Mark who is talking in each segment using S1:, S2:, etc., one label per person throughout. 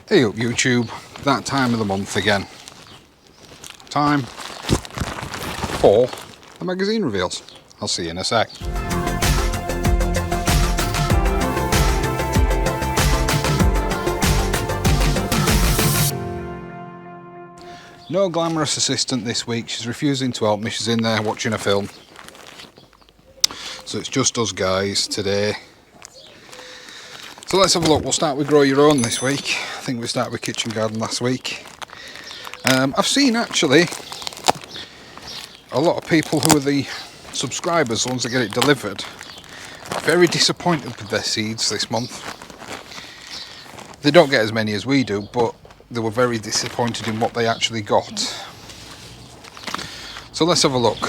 S1: Hey up YouTube, that time of the month again. Time for the magazine reveals. I'll see you in a sec. No glamorous assistant this week, she's refusing to help me, she's in there watching a film. So it's just us guys today. So let's have a look. We'll start with Grow Your Own this week. I think we started with Kitchen Garden last week. I've seen actually a lot of people who are the subscribers, the ones that get it delivered, very disappointed with their seeds this month. They don't get as many as we do, but they were very disappointed in what they actually got. So let's have a look.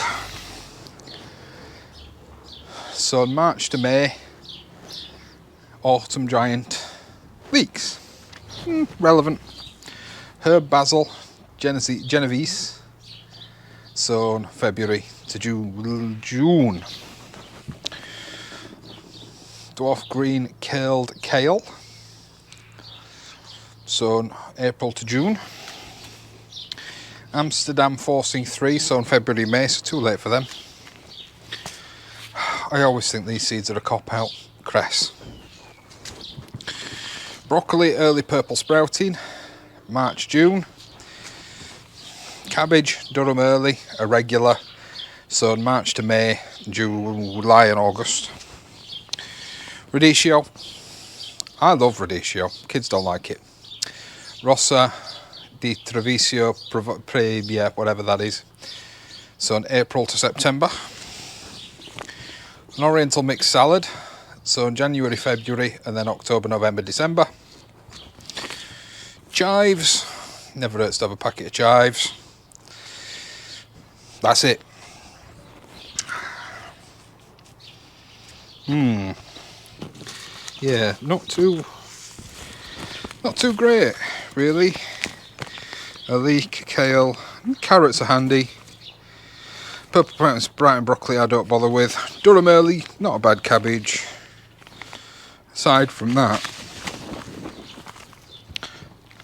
S1: So March to May, Autumn Giant, leeks, relevant. Herb Basil, Genovese, sown February to June. Dwarf Green Curled Kale, sown April to June. Amsterdam Forcing 3, sown February, May, so too late for them. I always think these seeds are a cop-out. Cress. Broccoli Early Purple Sprouting, March, June. Cabbage Durham Early, irregular, sown March to May, July and August. Radicchio, I love radicchio, kids don't like it. Rosa di Treviso, whatever that is, sown April to September. An Oriental Mixed Salad, sown January, February, and then October, November, December. Chives, never hurts to have a packet of chives. That's it. Yeah, not too great, really. A leek, kale, carrots are handy. Purple Brighton broccoli I don't bother with. Durham Early, not a bad cabbage. Aside from that,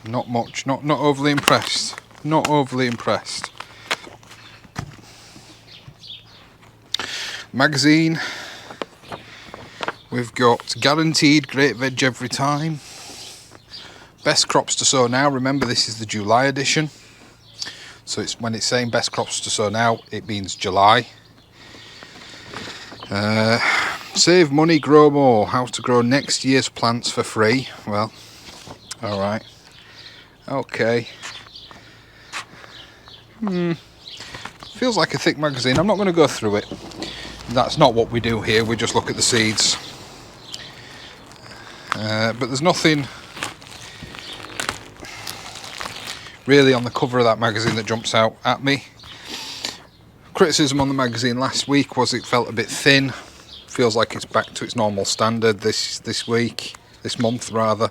S1: not much, not overly impressed. Not overly impressed. Magazine, we've got Guaranteed Great Veg Every Time. Best Crops to Sow Now. Remember, this is the July edition. So it's when it's saying best crops to sow now, it means July. Save money, grow more. How to grow next year's plants for free. Well, all right. Okay. Feels like a thick magazine. I'm not going to go through it. That's not what we do here. We just look at the seeds. But there's nothing really on the cover of that magazine that jumps out at me. Criticism on the magazine last week was it felt a bit thin. Feels like it's back to its normal standard this month rather.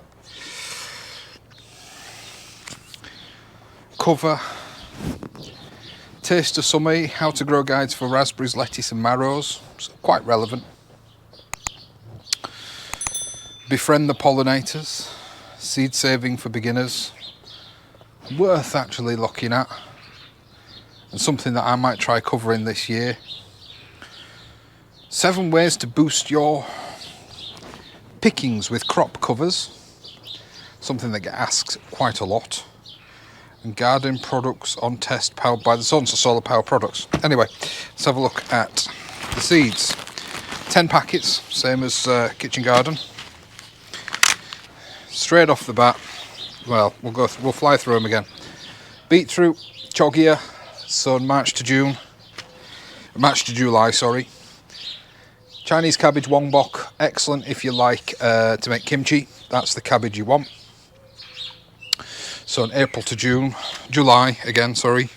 S1: Cover, Taste of Summer, How to Grow Guides for Raspberries, Lettuce and Marrows, so quite relevant. Befriend the Pollinators, Seed Saving for Beginners, worth actually looking at, and something that I might try covering this year. 7 ways to boost your pickings with crop covers, something that gets asked quite a lot. And garden products on test powered by the sun, so solar power products. Anyway, let's have a look at the seeds. 10 packets, same as Kitchen Garden. Straight off the bat, well, we'll fly through them again. Beetroot, Chogia, sown March to July, sorry. Chinese cabbage Wongbok, excellent if you like to make kimchi. That's the cabbage you want. Sown April to July again, sorry.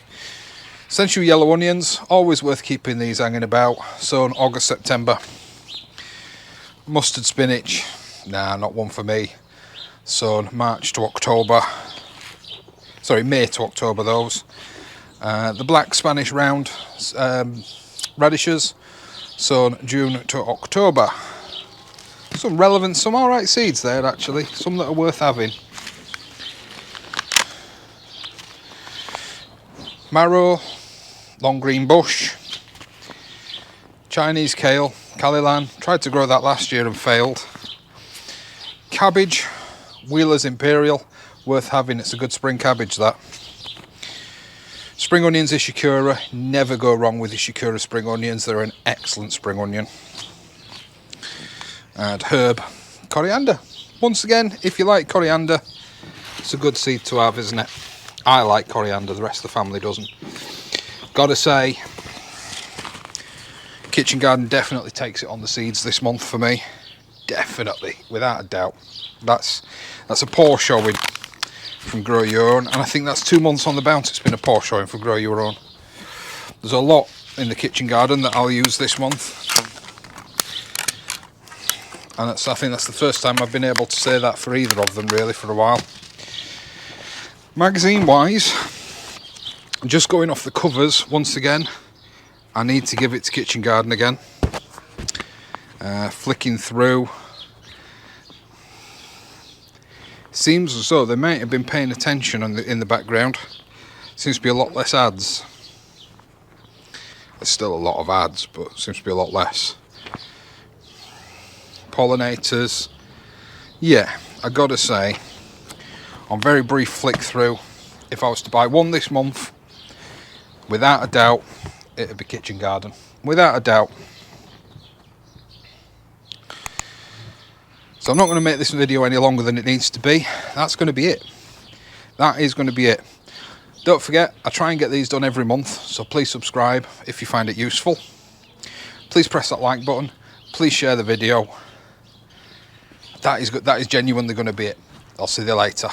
S1: Sensu yellow onions, always worth keeping these hanging about. Sown August, September. Mustard spinach, nah, not one for me. Sown March to October. Sorry, May to October, those. The black Spanish round radishes, sown June to October. Some relevant, some alright seeds there actually, some that are worth having. marrow, long green bush, Chinese kale, Calilan, tried to grow that last year and failed. Cabbage, Wheeler's Imperial, worth having, it's a good spring cabbage that. Spring onions, Ishikura, never go wrong with Ishikura spring onions, they're an excellent spring onion. And herb, coriander. Once again, if you like coriander, it's a good seed to have, isn't it? I like coriander, the rest of the family doesn't. Gotta say, kitchen garden definitely takes it on the seeds this month for me. Definitely, without a doubt. That's a poor showing from Grow Your Own, and I think that's 2 months on the bounce it's been a poor showing for Grow Your Own. There's a lot in the kitchen garden that I'll use this month, and I think that's the first time I've been able to say that for either of them really for a while. Magazine wise, just going off the covers once again, I need to give it to Kitchen Garden again. Flicking through, seems as though they might have been paying attention in the background. Seems to be a lot less ads. There's still a lot of ads, but seems to be a lot less. Pollinators, yeah, I gotta say, on very brief flick through, if I was to buy one this month, without a doubt, it'd be Kitchen Garden, without a doubt. So I'm not going to make this video any longer than it needs to be. That's going to be it. That is going to be it. Don't forget, I try and get these done every month, so please subscribe if you find it useful. Please press that like button. Please share the video. That is good. That is genuinely going to be it. I'll see you later.